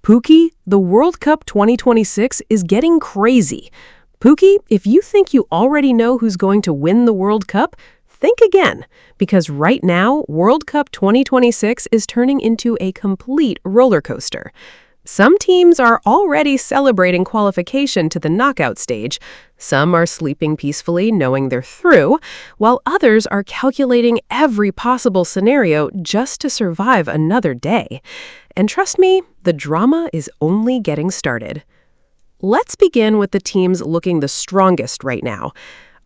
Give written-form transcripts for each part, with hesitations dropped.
Pookie, the World Cup 2026 is getting crazy. Pookie, if you think you already know who's going to win the World Cup, think again, because right now, World Cup 2026 is turning into a complete roller coaster. Some teams are already celebrating qualification to the knockout stage. Some are sleeping peacefully, knowing they're through, while others are calculating every possible scenario just to survive another day. And trust me, the drama is only getting started. Let's begin with the teams looking the strongest right now.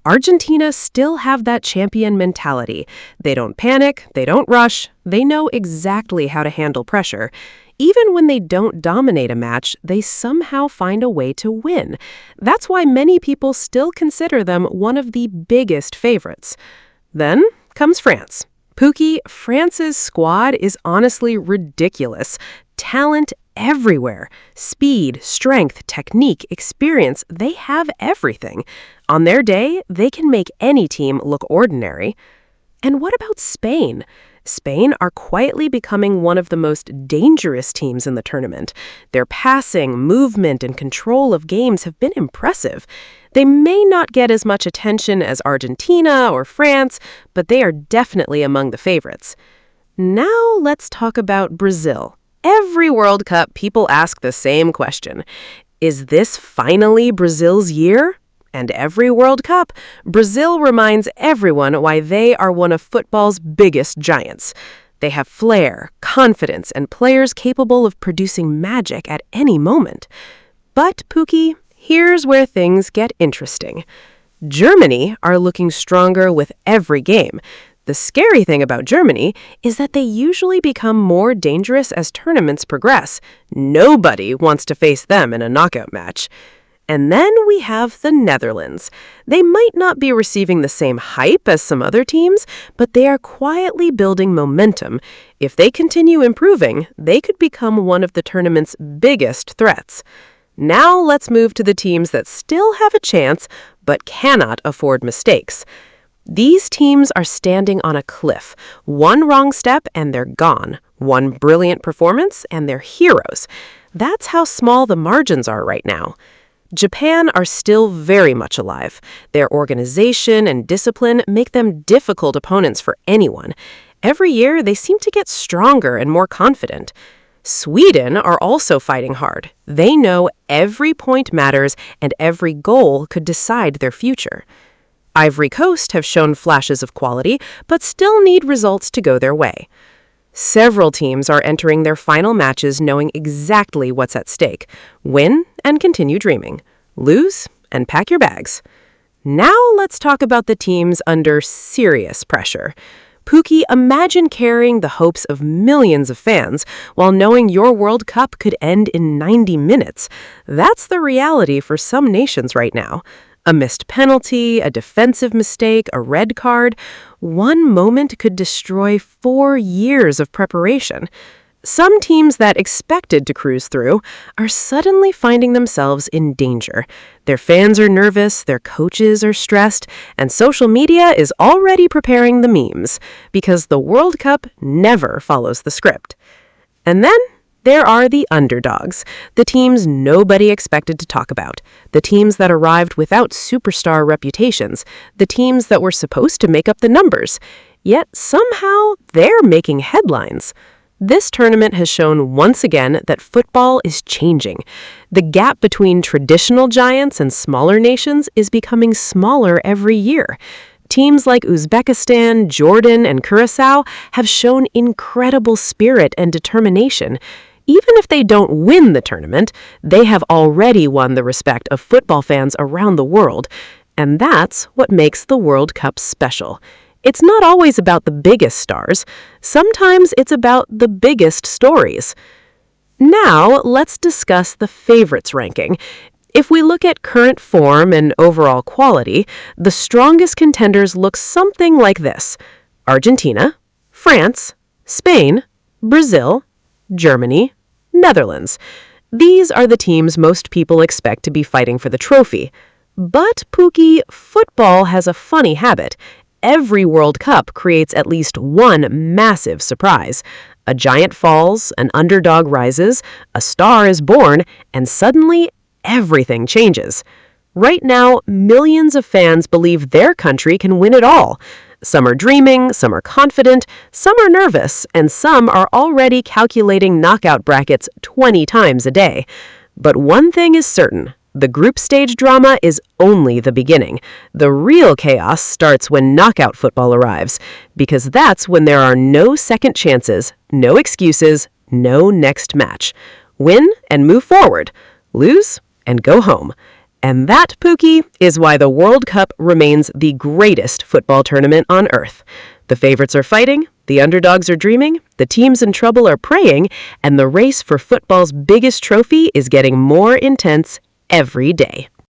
Argentina still have that champion mentality. They don't panic, they don't rush, they know exactly how to handle pressure. Even when they don't dominate a match, they somehow find a way to win. That's why many people still consider them one of the biggest favorites. Then comes France. Pookie, France's squad is honestly ridiculous. Talent everywhere. Speed, strength, technique, experience, they have everything. On their day, they can make any team look ordinary. And what about Spain? Spain are quietly becoming one of the most dangerous teams in the tournament. Their passing, movement, and control of games have been impressive. They may not get as much attention as Argentina or France, but they are definitely among the favorites. Now let's talk about Brazil. Every World Cup, people ask the same question. Is this finally Brazil's year? And every World Cup, Brazil reminds everyone why they are one of football's biggest giants. They have flair, confidence, and players capable of producing magic at any moment. But, Pookie, here's where things get interesting. Germany are looking stronger with every game. The scary thing about Germany is that they usually become more dangerous as tournaments progress. Nobody wants to face them in a knockout match. And then we have the Netherlands. They might not be receiving the same hype as some other teams, but they are quietly building momentum. If they continue improving, they could become one of the tournament's biggest threats. Now let's move to the teams that still have a chance, but cannot afford mistakes. These teams are standing on a cliff. One wrong step and they're gone. One brilliant performance and they're heroes. That's how small the margins are right now. Japan are still very much alive. Their organization and discipline make them difficult opponents for anyone. Every year, they seem to get stronger and more confident. Sweden are also fighting hard. They know every point matters and every goal could decide their future. Ivory Coast have shown flashes of quality, but still need results to go their way. Several teams are entering their final matches knowing exactly what's at stake. Win and continue dreaming. Lose and pack your bags. Now let's talk about the teams under serious pressure. Pookie, imagine carrying the hopes of millions of fans while knowing your World Cup could end in 90 minutes. That's the reality for some nations right now. A missed penalty, a defensive mistake, a red card. One moment could destroy 4 years of preparation. Some teams that expected to cruise through are suddenly finding themselves in danger. Their fans are nervous, their coaches are stressed, and social media is already preparing the memes, because the World Cup never follows the script. And then there are the underdogs, the teams nobody expected to talk about, the teams that arrived without superstar reputations, the teams that were supposed to make up the numbers. Yet somehow they're making headlines. This tournament has shown once again that football is changing. The gap between traditional giants and smaller nations is becoming smaller every year. Teams like Uzbekistan, Jordan, and Curaçao have shown incredible spirit and determination. Even if they don't win the tournament, they have already won the respect of football fans around the world. And that's what makes the World Cup special. It's not always about the biggest stars. Sometimes it's about the biggest stories. Now, let's discuss the favorites ranking. If we look at current form and overall quality, the strongest contenders look something like this: Argentina, France, Spain, Brazil, Germany, Netherlands. These are the teams most people expect to be fighting for the trophy. But, Pookie, football has a funny habit. Every World Cup creates at least one massive surprise. A giant falls, an underdog rises, a star is born, and suddenly everything changes. Right now, millions of fans believe their country can win it all. Some are dreaming, some are confident, some are nervous, and some are already calculating knockout brackets 20 times a day. But one thing is certain. The group stage drama is only the beginning. The real chaos starts when knockout football arrives, because that's when there are no second chances, no excuses, no next match. Win and move forward. Lose and go home. And that, Pookie, is why the World Cup remains the greatest football tournament on earth. The favorites are fighting, the underdogs are dreaming, the teams in trouble are praying, and the race for football's biggest trophy is getting more intense every day.